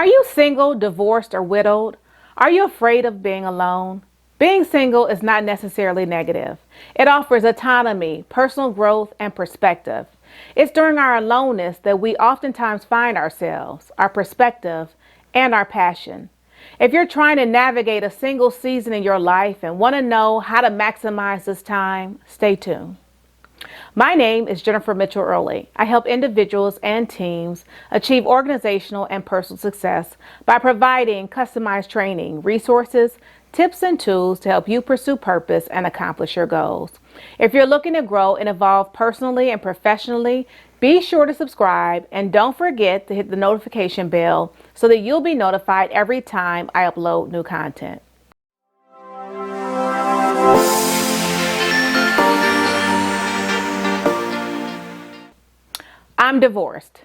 Are you single, divorced, or widowed? Are you afraid of being alone? Being single is not necessarily negative. It offers autonomy, personal growth, and perspective. It's during our aloneness that we oftentimes find ourselves, our perspective, and our passion. If you're trying to navigate a single season in your life and want to know how to maximize this time, stay tuned. My name is Jennifer Mitchell Early. I help individuals and teams achieve organizational and personal success by providing customized training, resources, tips, and tools to help you pursue purpose and accomplish your goals. If you're looking to grow and evolve personally and professionally, be sure to subscribe and don't forget to hit the notification bell so that you'll be notified every time I upload new content. I'm divorced.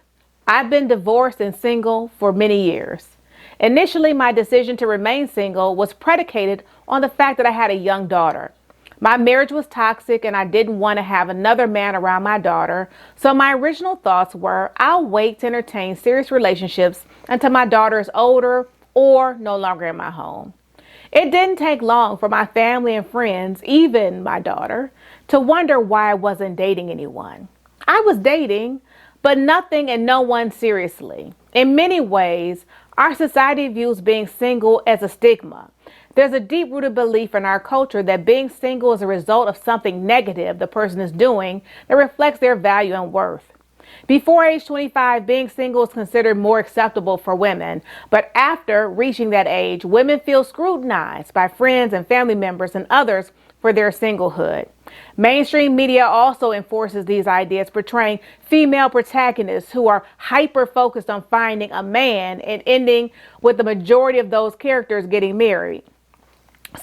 I've been divorced and single for many years. Initially, my decision to remain single was predicated on the fact that I had a young daughter. My marriage was toxic and I didn't want to have another man around my daughter, so my original thoughts were I'll wait to entertain serious relationships until my daughter is older or no longer in my home. It didn't take long for my family and friends, even my daughter, to wonder why I wasn't dating anyone. I was dating, but nothing and no one seriously. In many ways, our society views being single as a stigma. There's a deep-rooted belief in our culture that being single is a result of something negative the person is doing that reflects their value and worth. Before age 25, being single is considered more acceptable for women, but after reaching that age, women feel scrutinized by friends and family members and others for their singlehood. Mainstream media also enforces these ideas, portraying female protagonists who are hyper-focused on finding a man and ending with the majority of those characters getting married.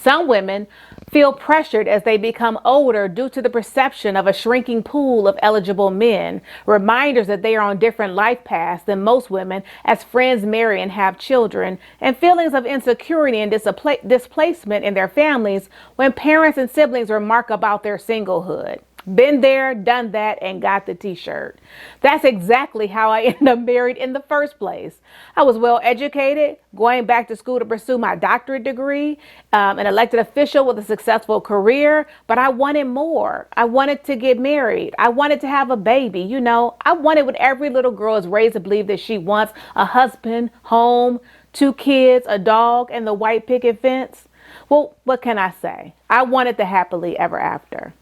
Some women feel pressured as they become older due to the perception of a shrinking pool of eligible men, reminders that they are on different life paths than most women as friends marry and have children, and feelings of insecurity and displacement in their families when parents and siblings remark about their singlehood. Been there, done that, and got the t-shirt. That's exactly how I ended up married in the first place. I was well educated, going back to school to pursue my doctorate degree, an elected official with a successful career, but I wanted more. I wanted to get married. I wanted to have a baby. I wanted what every little girl is raised to believe that she wants: a husband, home, 2 kids, a dog, and the white picket fence. Well, what can I say? I wanted the happily ever after.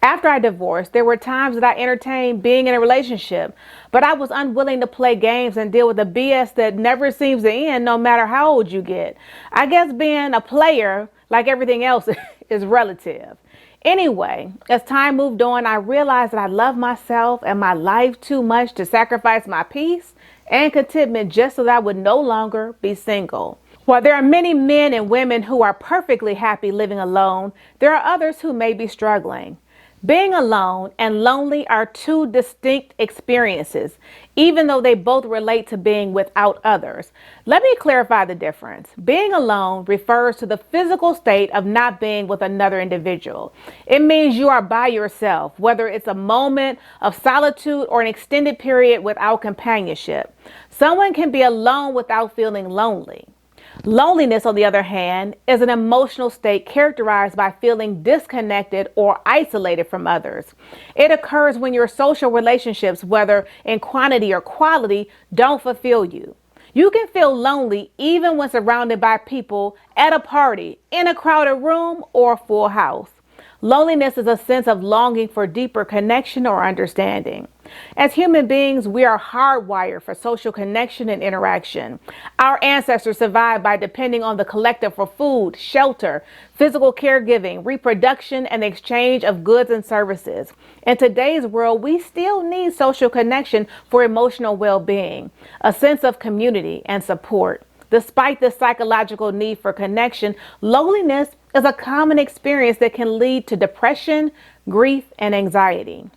After I divorced, there were times that I entertained being in a relationship, but I was unwilling to play games and deal with the BS that never seems to end no matter how old you get. I guess being a player, like everything else, is relative. Anyway, as time moved on, I realized that I loved myself and my life too much to sacrifice my peace and contentment just so that I would no longer be single. While there are many men and women who are perfectly happy living alone, there are others who may be struggling. Being alone and lonely are two distinct experiences, even though they both relate to being without others. Let me clarify the difference. Being alone refers to the physical state of not being with another individual. It means you are by yourself, whether it's a moment of solitude or an extended period without companionship. Someone can be alone without feeling lonely. Loneliness, on the other hand, is an emotional state characterized by feeling disconnected or isolated from others. It occurs when your social relationships, whether in quantity or quality, don't fulfill you. You can feel lonely even when surrounded by people at a party, in a crowded room, or a full house. Loneliness is a sense of longing for deeper connection or understanding. As human beings, we are hardwired for social connection and interaction. Our ancestors survived by depending on the collective for food, shelter, physical caregiving, reproduction, and the exchange of goods and services. In today's world, we still need social connection for emotional well-being, a sense of community and support. Despite the psychological need for connection, loneliness is a common experience that can lead to depression, grief, and anxiety.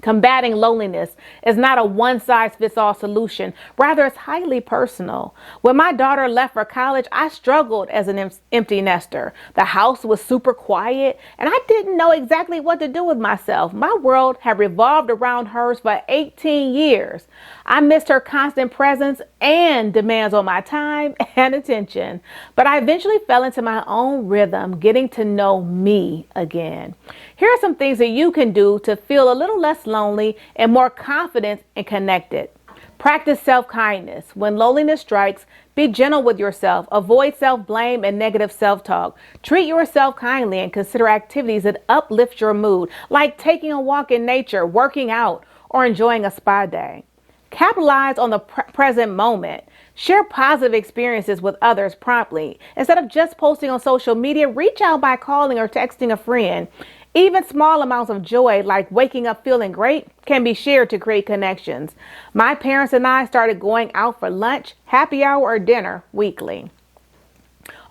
Combating loneliness is not a one-size-fits-all solution. Rather, it's highly personal. When my daughter left for college, I struggled as an empty nester. The house was super quiet, and I didn't know exactly what to do with myself. My world had revolved around hers for 18 years. I missed her constant presence and demands on my time and attention. But I eventually fell into my own rhythm, getting to know me again. Here are some things that you can do to feel a little less lonely and more confident and connected. Practice self-kindness. When loneliness strikes, be gentle with yourself. Avoid self-blame and negative self-talk. Treat yourself kindly and consider activities that uplift your mood, like taking a walk in nature, working out, or enjoying a spa day. Capitalize on the present moment. Share positive experiences with others promptly. Instead of just posting on social media, reach out by calling or texting a friend. Even small amounts of joy, like waking up feeling great, can be shared to create connections. My parents and I started going out for lunch, happy hour, or dinner weekly.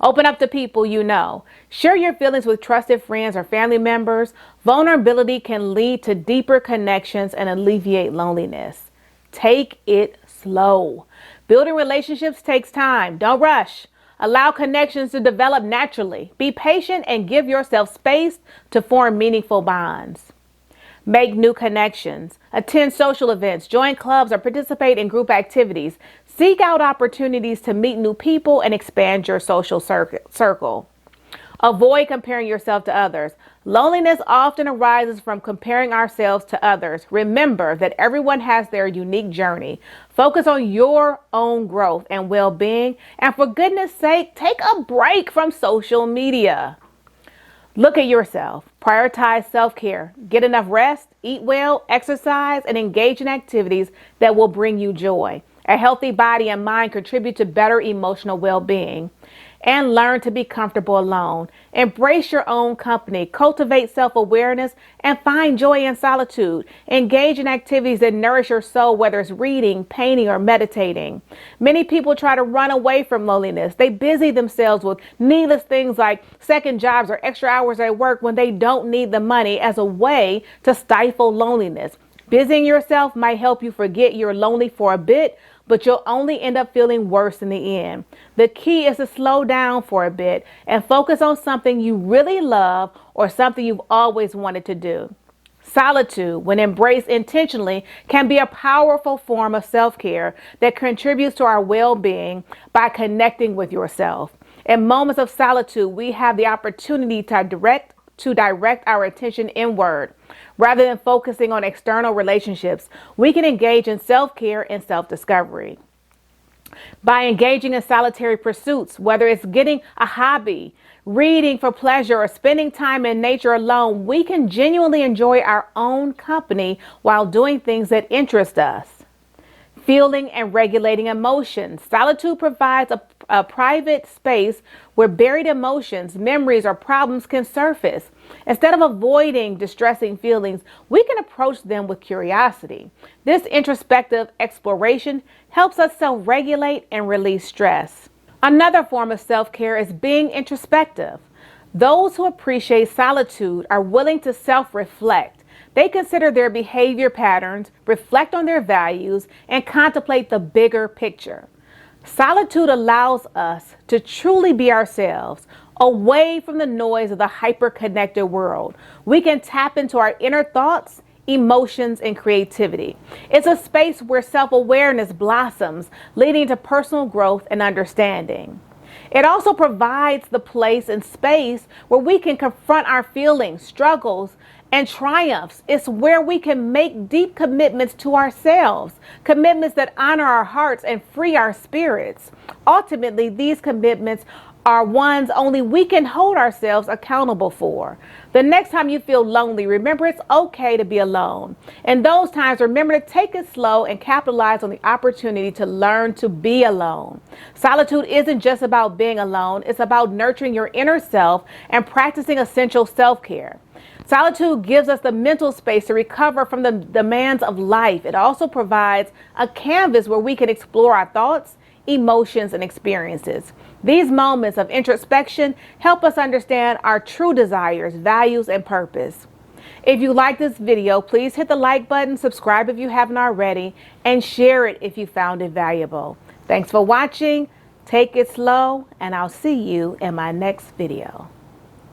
Open up to people you know. Share your feelings with trusted friends or family members. Vulnerability can lead to deeper connections and alleviate loneliness. Take it slow. Building relationships takes time. Don't rush. Allow connections to develop naturally. Be patient and give yourself space to form meaningful bonds. Make new connections. Attend social events, join clubs, or participate in group activities. Seek out opportunities to meet new people and expand your social circle. Avoid comparing yourself to others. Loneliness often arises from comparing ourselves to others. Remember that everyone has their unique journey. Focus on your own growth and well-being, and for goodness sake, take a break from social media. Look at yourself. Prioritize self-care. Get enough rest, eat well, exercise, and engage in activities that will bring you joy. A healthy body and mind contribute to better emotional well-being. And learn to be comfortable alone. Embrace your own company. Cultivate self-awareness and find joy in solitude. Engage in activities that nourish your soul, whether it's reading, painting, or meditating. Many people try to run away from loneliness. They busy themselves with needless things like second jobs or extra hours at work when they don't need the money as a way to stifle loneliness. Busying yourself might help you forget you're lonely for a bit, but you'll only end up feeling worse in the end. The key is to slow down for a bit and focus on something you really love or something you've always wanted to do. Solitude, when embraced intentionally, can be a powerful form of self-care that contributes to our well-being by connecting with yourself. In moments of solitude, we have the opportunity to direct our attention inward. Rather than focusing on external relationships, we can engage in self-care and self-discovery. By engaging in solitary pursuits, whether it's getting a hobby, reading for pleasure, or spending time in nature alone, we can genuinely enjoy our own company while doing things that interest us. Feeling and regulating emotions. Solitude provides a private space where buried emotions, memories, or problems can surface. Instead of avoiding distressing feelings, we can approach them with curiosity. This introspective exploration helps us self-regulate and release stress. Another form of self-care is being introspective. Those who appreciate solitude are willing to self-reflect. They consider their behavior patterns, reflect on their values, and contemplate the bigger picture. Solitude allows us to truly be ourselves, away from the noise of the hyper-connected world. We can tap into our inner thoughts, emotions, and creativity. It's a space where self-awareness blossoms, leading to personal growth and understanding. It also provides the place and space where we can confront our feelings, struggles, and triumphs. It's where we can make deep commitments to ourselves, commitments that honor our hearts and free our spirits. Ultimately, these commitments are ones only we can hold ourselves accountable for. The next time you feel lonely, remember it's okay to be alone. In those times, remember to take it slow and capitalize on the opportunity to learn to be alone. Solitude isn't just about being alone, it's about nurturing your inner self and practicing essential self-care. Solitude gives us the mental space to recover from the demands of life. It also provides a canvas where we can explore our thoughts, emotions, and experiences. These moments of introspection help us understand our true desires, values, and purpose. If you like this video, please hit the like button, subscribe if you haven't already, and share it if you found it valuable. Thanks for watching. Take it slow, and I'll see you in my next video.